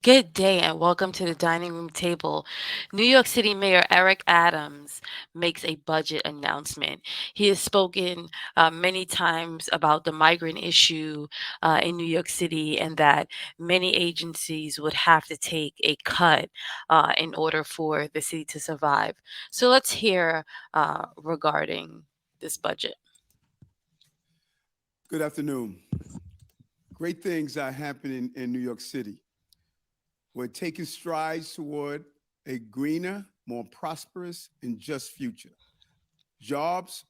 Good day and welcome to the dining room table. New York City Mayor Eric Adams makes a budget announcement. He has spoken many times about the migrant issue in New York City and that many agencies would have to take a cut in order for the city to survive. So let's hear regarding this budget. Good afternoon. Great things are happening in New York City. We're taking strides toward a greener, more prosperous, and just future. Jobs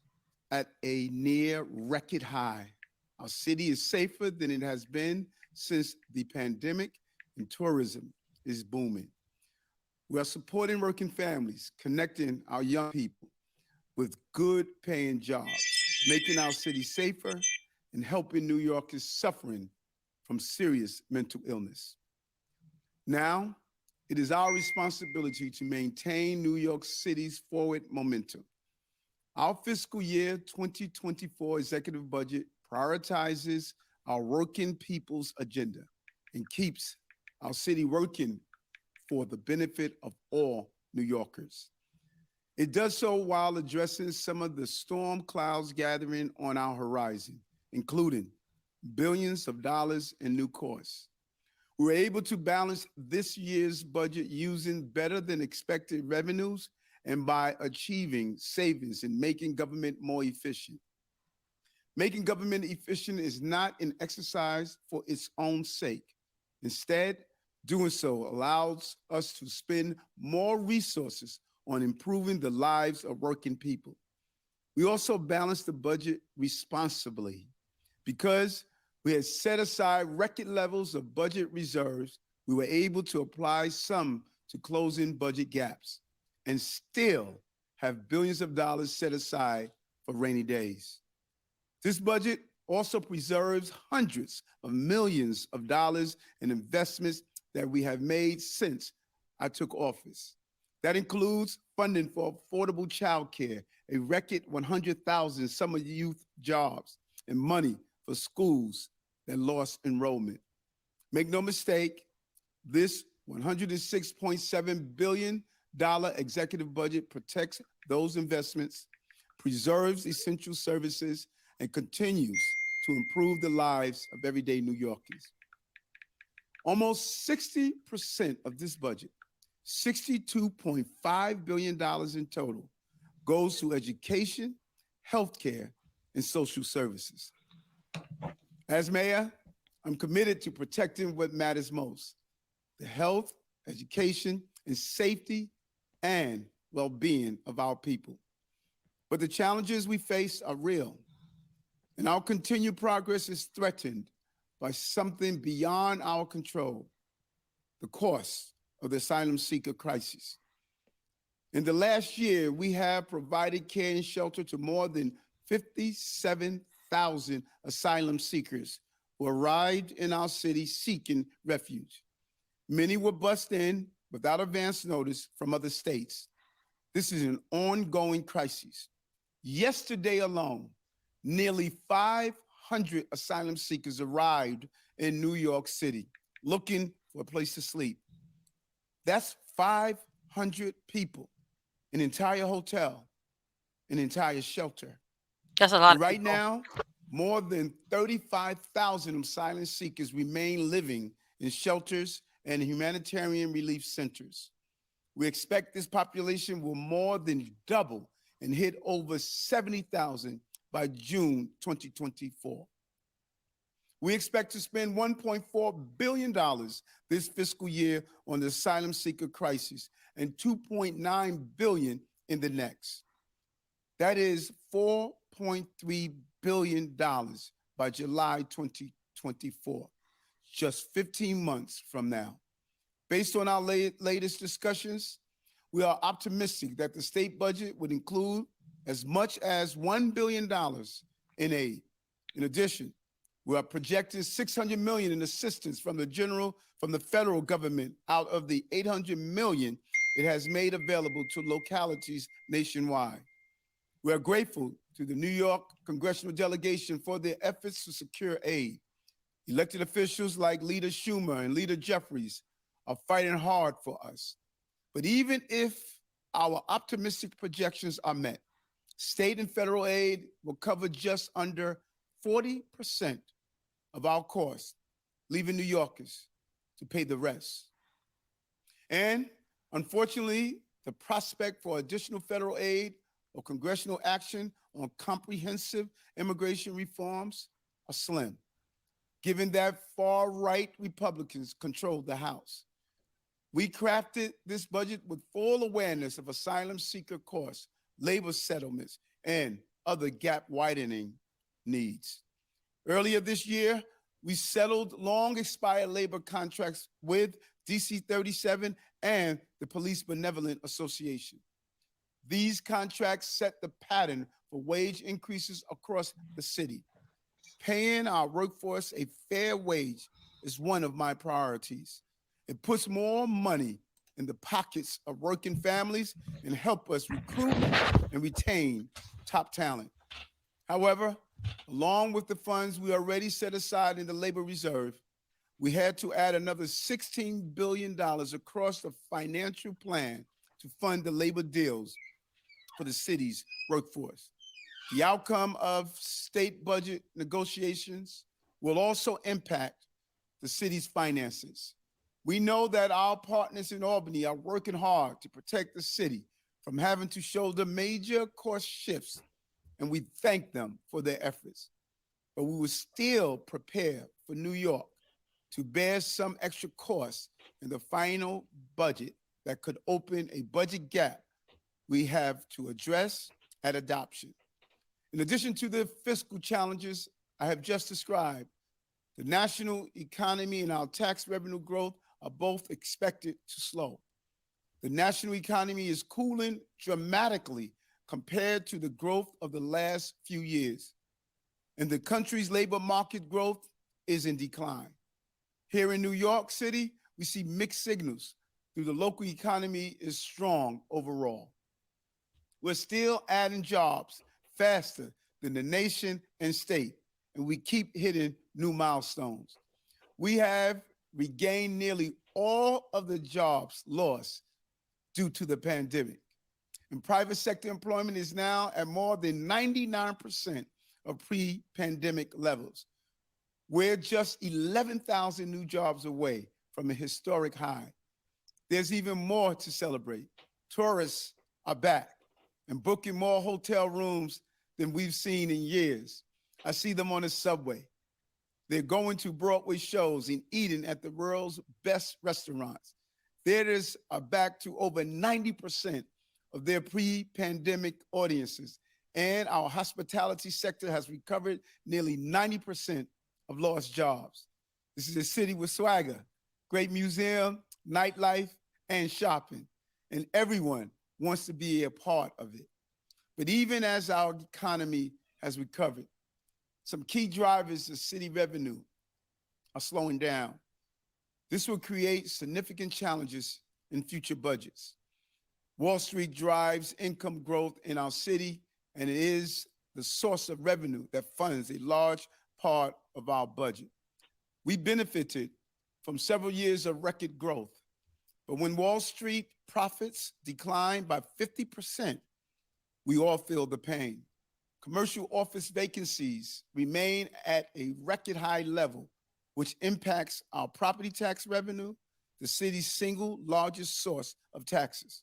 at a near record high. Our city is safer than it has been since the pandemic, and tourism is booming. We are supporting working families, connecting our young people with good paying jobs, making our city safer, and helping New Yorkers suffering from serious mental illness. Now, it is our responsibility to maintain New York City's forward momentum. Our fiscal year 2024 executive budget prioritizes our working people's agenda and keeps our city working for the benefit of all New Yorkers. It does so while addressing some of the storm clouds gathering on our horizon, including billions of dollars in new costs. We were able to balance this year's budget using better than expected revenues and by achieving savings and making government more efficient. Making government efficient is not an exercise for its own sake. Instead, doing so allows us to spend more resources on improving the lives of working people. We also balance the budget responsibly because we had set aside record levels of budget reserves. We were able to apply some to closing budget gaps and still have billions of dollars set aside for rainy days. This budget also preserves hundreds of millions of dollars in investments that we have made since I took office. That includes funding for affordable childcare, a record 100,000 summer youth jobs, and money for schools that lost enrollment. Make no mistake, this $106.7 billion executive budget protects those investments, preserves essential services, and continues to improve the lives of everyday New Yorkers. Almost 60% of this budget, $62.5 billion in total, goes to education, healthcare, and social services. As mayor, I'm committed to protecting what matters most: the health, education, and safety and well-being of our people. But the challenges we face are real, and our continued progress is threatened by something beyond our control: the cost of the asylum seeker crisis. In the last year, we have provided care and shelter to more than 57,000 asylum seekers who arrived in our city seeking refuge. Many were bused in without advance notice from other states. This is an ongoing crisis. Yesterday alone, nearly 500 asylum seekers arrived in New York City looking for a place to sleep. That's 500 people, an entire hotel, an entire shelter. That's a lot And of right people. now, more than 35,000 asylum seekers remain living in shelters and humanitarian relief centers. We expect this population will more than double and hit over 70,000 by June 2024. We expect to spend $1.4 billion this fiscal year on the asylum seeker crisis and $2.9 billion in the next. That is $4.3 billion by July 2024, just 15 months from now. Based on our latest discussions, we are optimistic that the state budget would include as much as $1 billion in aid. In addition, we are projecting $600 million in assistance from the federal government out of the $800 million it has made available to localities nationwide. We are grateful to the New York congressional delegation for their efforts to secure aid. Elected officials like Leader Schumer and Leader Jeffries are fighting hard for us. But even if our optimistic projections are met, state and federal aid will cover just under 40% of our costs, leaving New Yorkers to pay the rest. And unfortunately, the prospect for additional federal aid or congressional action on comprehensive immigration reforms are slim, given that far right Republicans control the House. We crafted this budget with full awareness of asylum seeker costs, labor settlements, and other gap widening needs. Earlier this year, we settled long expired labor contracts with DC 37 and the Police Benevolent Association. These contracts set the pattern for wage increases across the city. Paying our workforce a fair wage is one of my priorities. It puts more money in the pockets of working families and help us recruit and retain top talent. However, along with the funds we already set aside in the labor reserve, we had to add another $16 billion across the financial plan to fund the labor deals for the city's workforce. The outcome of state budget negotiations will also impact the city's finances. We know that our partners in Albany are working hard to protect the city from having to shoulder major cost shifts, and we thank them for their efforts. But we will still prepare for New York to bear some extra costs in the final budget that could open a budget gap we have to address at adoption. In addition to the fiscal challenges I have just described, the national economy and our tax revenue growth are both expected to slow. The national economy is cooling dramatically compared to the growth of the last few years, and the country's labor market growth is in decline. Here in New York City, we see mixed signals, though the local economy is strong overall. We're still adding jobs faster than the nation and state, and we keep hitting new milestones. We have regained nearly all of the jobs lost due to the pandemic. And private sector employment is now at more than 99% of pre-pandemic levels. We're just 11,000 new jobs away from a historic high. There's even more to celebrate. Tourists are back and booking more hotel rooms than we've seen in years. I see them on the subway. They're going to Broadway shows and eating at the world's best restaurants. Theaters are back to over 90% of their pre-pandemic audiences, and our hospitality sector has recovered nearly 90% of lost jobs. This is a city with swagger, great museum, nightlife, and shopping, and everyone wants to be a part of it. But even as our economy has recovered, some key drivers of city revenue are slowing down. This will create significant challenges in future budgets. Wall Street drives income growth in our city, and it is the source of revenue that funds a large part of our budget. We benefited from several years of record growth, but when Wall Street profits decline by 50%, we all feel the pain. Commercial office vacancies remain at a record high level, which impacts our property tax revenue, the city's single largest source of taxes.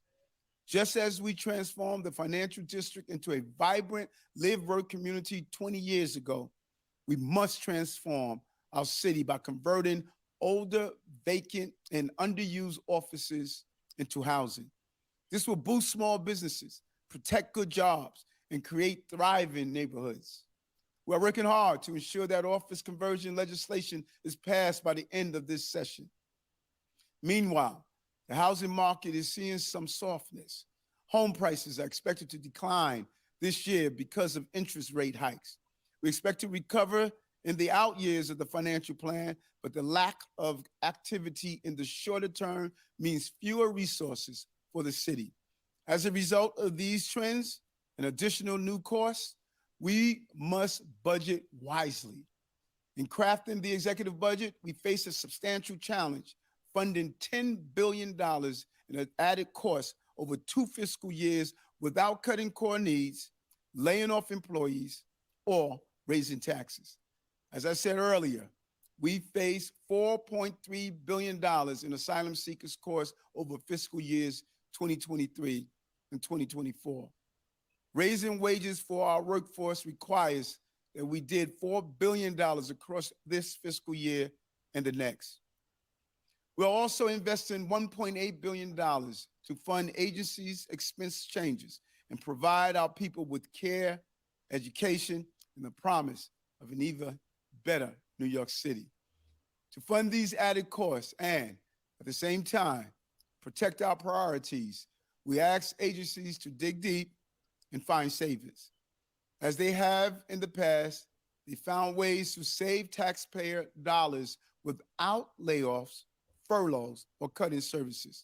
Just as we transformed the financial district into a vibrant live-work community 20 years ago, we must transform our city by converting older, vacant, and underused offices into housing. This will boost small businesses, protect good jobs, and create thriving neighborhoods. We're working hard to ensure that office conversion legislation is passed by the end of this session. Meanwhile, the housing market is seeing some softness. Home prices are expected to decline this year because of interest rate hikes. We expect to recover in the out years of the financial plan, but the lack of activity in the shorter term means fewer resources for the city. As a result of these trends and additional new costs, we must budget wisely. In crafting the executive budget, we face a substantial challenge: funding $10 billion in an added cost over 2 fiscal years without cutting core needs, laying off employees, or raising taxes. As I said earlier, we face $4.3 billion in asylum seekers costs over fiscal years 2023 and 2024. Raising wages for our workforce requires that we did $4 billion across this fiscal year and the next. We're also investing $1.8 billion to fund agencies' expense changes and provide our people with care, education, and the promise of an even better New York City. To fund these added costs and, at the same time, protect our priorities, we ask agencies to dig deep and find savings. As they have in the past, they found ways to save taxpayer dollars without layoffs, furloughs, or cutting services.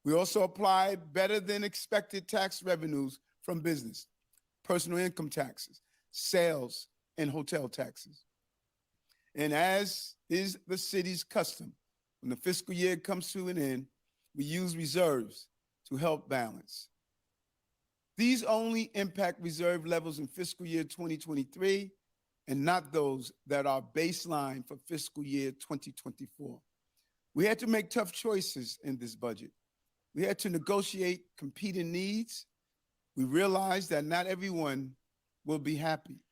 We also apply better than expected tax revenues from business, personal income taxes, sales, and hotel taxes. And as is the city's custom, when the fiscal year comes to an end, we use reserves to help balance. These only impact reserve levels in fiscal year 2023 and not those that are baseline for fiscal year 2024. We had to make tough choices in this budget. We had to negotiate competing needs. We realized that not everyone will be happy,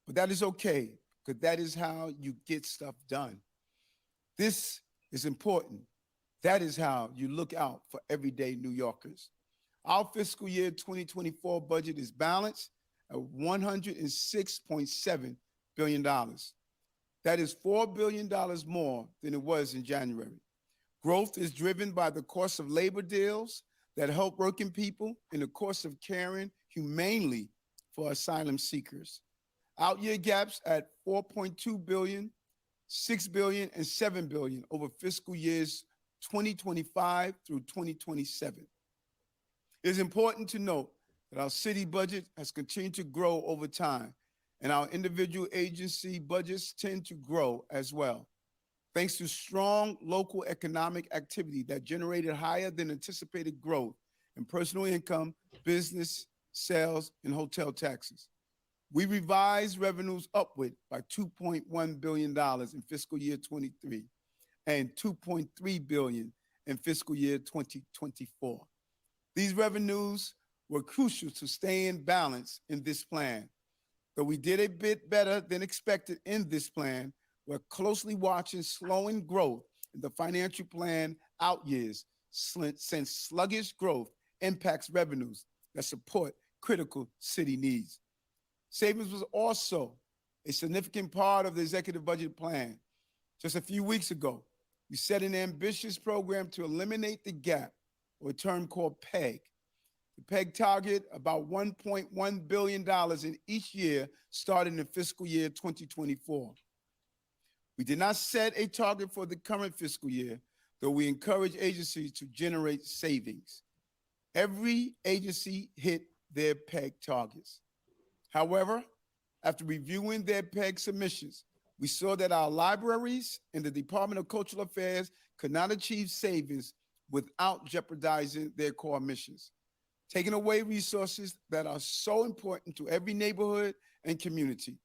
but that is okay, because that is how you get stuff done. This is important. That is how you look out for everyday New Yorkers. Our fiscal year 2024 budget is balanced at $106.7 billion. That is $4 billion more than it was in January. Growth is driven by the cost of labor deals that help working people in the course of caring humanely for asylum seekers. Out-year gaps at $4.2 billion, $6 billion, and $7 billion over fiscal years 2025 through 2027. It is important to note that our city budget has continued to grow over time, and our individual agency budgets tend to grow as well, thanks to strong local economic activity that generated higher than anticipated growth in personal income, business, sales, and hotel taxes. We revised revenues upward by $2.1 billion in fiscal year 23 and $2.3 billion in fiscal year 2024. These revenues were crucial to staying balanced in this plan. Though we did a bit better than expected in this plan, we're closely watching slowing growth in the financial plan out years, since sluggish growth impacts revenues that support critical city needs. Savings was also a significant part of the executive budget plan. Just a few weeks ago, we set an ambitious program to eliminate the gap, or a term called PEG. The PEG target about $1.1 billion in each year starting in fiscal year 2024. We did not set a target for the current fiscal year, though we encourage agencies to generate savings. Every agency hit their PEG targets. However, after reviewing their PEG submissions, we saw that our libraries and the Department of Cultural Affairs could not achieve savings without jeopardizing their core missions, taking away resources that are so important to every neighborhood and community.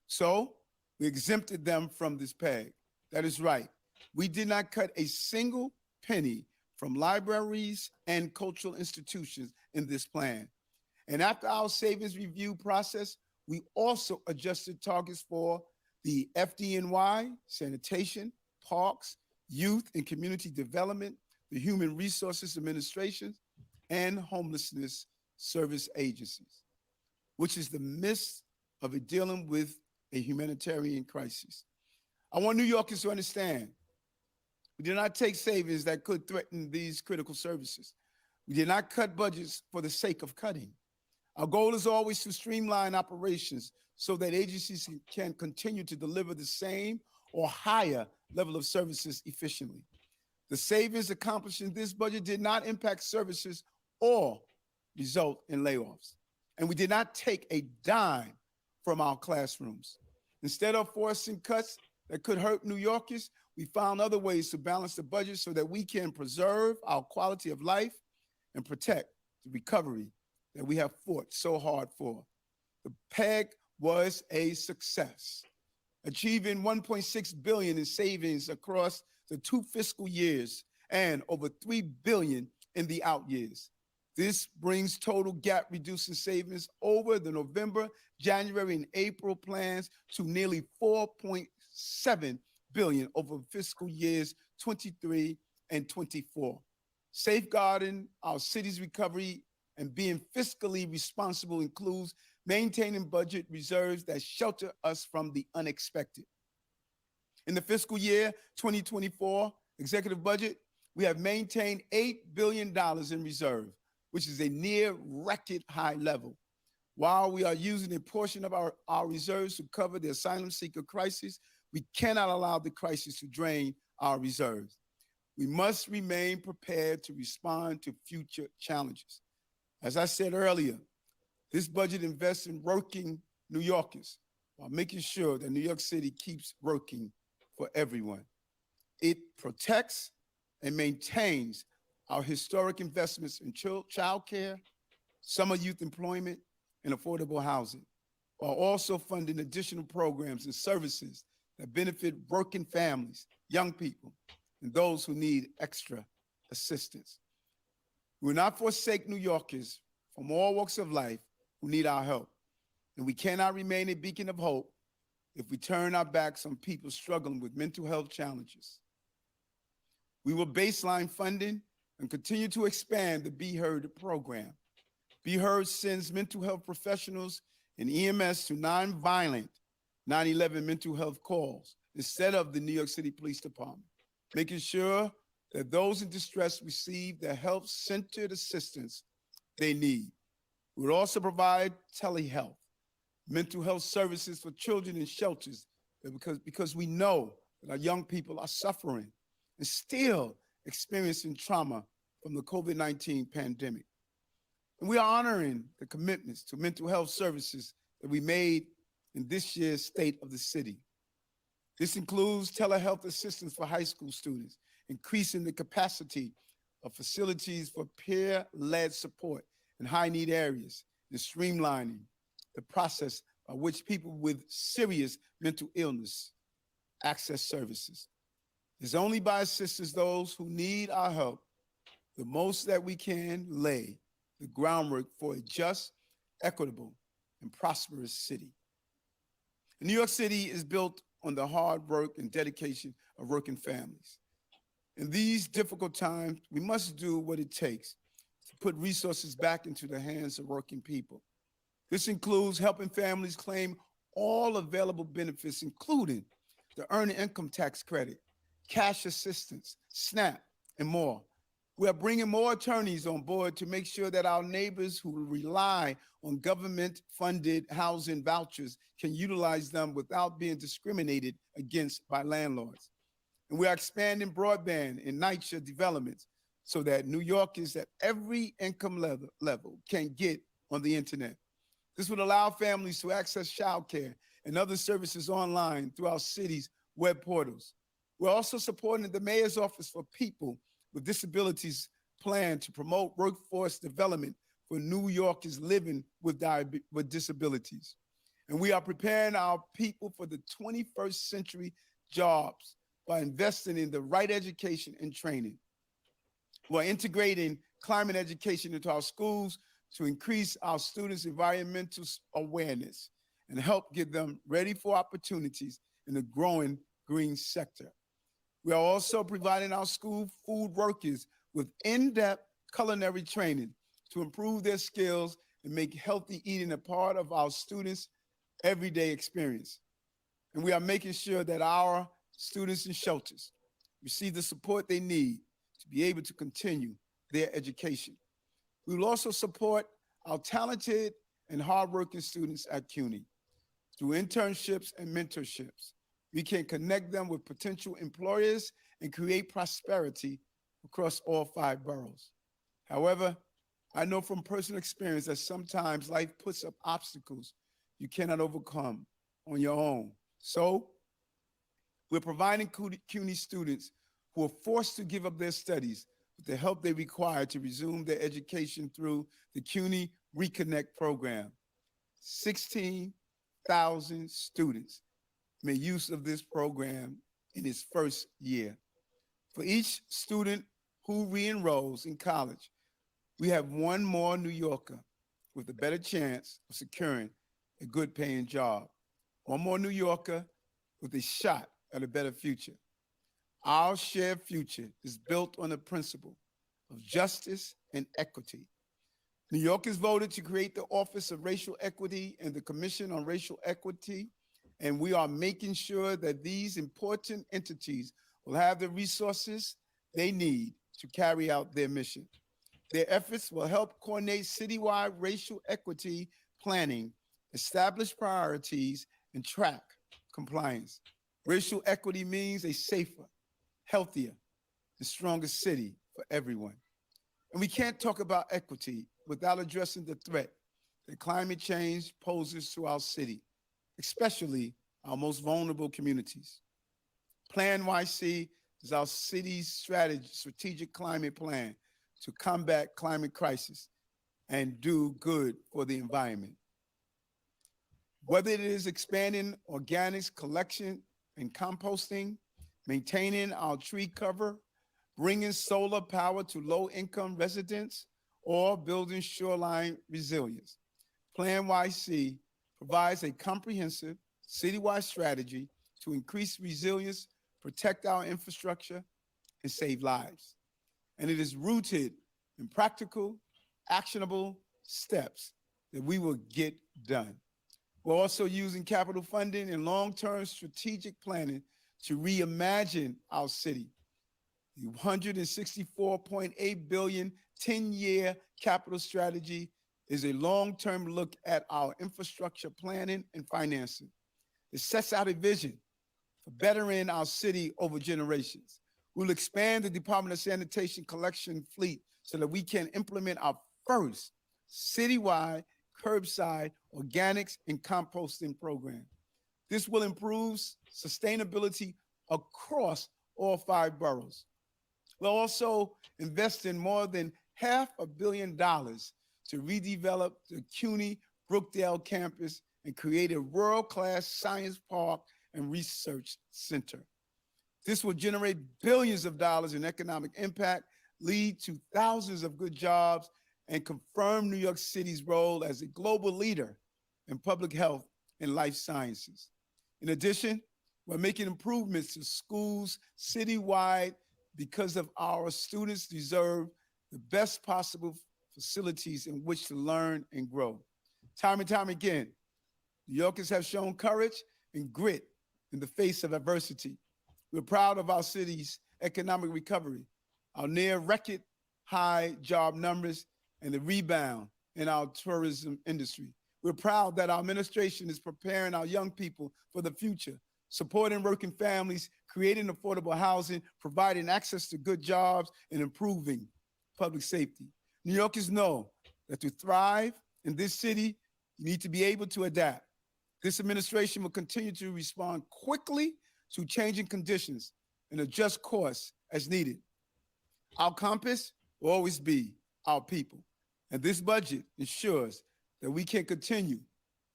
So we exempted them from this PEG. That is right. We did not cut a single penny from libraries and cultural institutions in this plan. And after our savings review process, we also adjusted targets for the FDNY, sanitation, parks, youth and community development, the Human Resources Administration, and homelessness service agencies, which is the midst of it dealing with a humanitarian crisis. I want New Yorkers to understand, we did not take savings that could threaten these critical services. We did not cut budgets for the sake of cutting. Our goal is always to streamline operations so that agencies can continue to deliver the same or higher level of services efficiently. The savings accomplished in this budget did not impact services or result in layoffs. And we did not take a dime from our classrooms. Instead of forcing cuts that could hurt New Yorkers, we found other ways to balance the budget so that we can preserve our quality of life and protect the recovery that we have fought so hard for. The PEG was a success, achieving 1.6 billion in savings across the 2 fiscal years and over 3 billion in the out years. This brings total gap reducing savings over the November, January, and April plans to nearly 4.7 billion over fiscal years 23 and 24. Safeguarding our city's recovery and being fiscally responsible includes maintaining budget reserves that shelter us from the unexpected. In the fiscal year 2024 executive budget, we have maintained $8 billion in reserve, which is a near record high level. While we are using a portion of our reserves to cover the asylum seeker crisis, we cannot allow the crisis to drain our reserves. We must remain prepared to respond to future challenges. As I said earlier, this budget invests in working New Yorkers while making sure that New York City keeps working for everyone. It protects and maintains our historic investments in child care, summer youth employment, and affordable housing, while also funding additional programs and services that benefit working families, young people, and those who need extra assistance. We will not forsake New Yorkers from all walks of life who need our help, and we cannot remain a beacon of hope if we turn our backs on people struggling with mental health challenges. We will baseline funding and continue to expand the Be Heard program. Be Heard sends mental health professionals and EMS to nonviolent 9/11 mental health calls instead of the New York City Police Department, making sure that those in distress receive the health-centered assistance they need. We will also provide telehealth, mental health services for children in shelters because we know that our young people are suffering and still experiencing trauma from the COVID-19 pandemic. And we are honoring the commitments to mental health services that we made in this year's State of the City. This includes telehealth assistance for high school students, increasing the capacity of facilities for peer-led support in high-need areas, and streamlining the process by which people with serious mental illness access services. It's only by assisting those who need our help the most that we can lay the groundwork for a just, equitable, and prosperous city. New York City is built on the hard work and dedication of working families. In these difficult times, we must do what it takes to put resources back into the hands of working people. This includes helping families claim all available benefits, including the Earned Income Tax Credit, cash assistance, SNAP, and more. We are bringing more attorneys on board to make sure that our neighbors who rely on government-funded housing vouchers can utilize them without being discriminated against by landlords. And we are expanding broadband and night shift developments so that New Yorkers at every income level can get on the internet. This would allow families to access childcare and other services online through our city's web portals. We're also supporting the Mayor's Office for People with Disabilities plan to promote workforce development for New Yorkers living with disabilities. And we are preparing our people for the 21st century jobs by investing in the right education and training. We're integrating climate education into our schools to increase our students' environmental awareness and help get them ready for opportunities in the growing green sector. We are also providing our school food workers with in-depth culinary training to improve their skills and make healthy eating a part of our students' everyday experience. And we are making sure that our students in shelters receive the support they need to be able to continue their education. We will also support our talented and hardworking students at CUNY through internships and mentorships. We can connect them with potential employers and create prosperity across all 5 boroughs. However, I know from personal experience that sometimes life puts up obstacles you cannot overcome on your own. So We're providing CUNY students who are forced to give up their studies with the help they require to resume their education through the CUNY Reconnect program. 16,000 students made use of this program in its first year. For each student who re-enrolls in college, we have one more New Yorker with a better chance of securing a good paying job. One more New Yorker with a shot at a better future. Our shared future is built on the principle of justice and equity. New Yorkers voted to create the Office of Racial Equity and the Commission on Racial Equity, and we are making sure that these important entities will have the resources they need to carry out their mission. Their efforts will help coordinate citywide racial equity planning, establish priorities, and track compliance. Racial equity means a safer, healthier, and stronger city for everyone. And we can't talk about equity without addressing the threat that climate change poses to our city, especially our most vulnerable communities. Plan YC is our city's strategic climate plan to combat climate crisis and do good for the environment. Whether it is expanding organics collection and composting, maintaining our tree cover, bringing solar power to low-income residents, or building shoreline resilience, Plan YC provides a comprehensive citywide strategy to increase resilience, protect our infrastructure, and save lives. And it is rooted in practical, actionable steps that we will get done. We're also using capital funding and long-term strategic planning to reimagine our city. The 164.8 billion 10-year capital strategy is a long-term look at our infrastructure planning and financing. It sets out a vision for bettering our city over generations. We'll expand the Department of Sanitation collection fleet so that we can implement our first citywide curbside organics and composting program. This will improve sustainability across all 5 boroughs. We'll also invest in more than $500 million to redevelop the CUNY Brookdale campus and create a world-class science park and research center. This will generate billions of dollars in economic impact, lead to thousands of good jobs, and confirm New York City's role as a global leader in public health and life sciences. In addition, we're making improvements to schools citywide because of our students deserve the best possible facilities in which to learn and grow. Time and time again, New Yorkers have shown courage and grit in the face of adversity. We're proud of our city's economic recovery, our near record high job numbers, and the rebound in our tourism industry. We're proud that our administration is preparing our young people for the future, supporting working families, creating affordable housing, providing access to good jobs, and improving public safety. New Yorkers know that to thrive in this city, you need to be able to adapt. This administration will continue to respond quickly to changing conditions and adjust course as needed. Our compass will always be our people. And this budget ensures that we can continue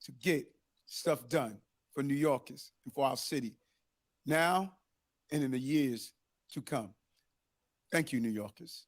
to get stuff done for New Yorkers and for our city now and in the years to come. Thank you, New Yorkers.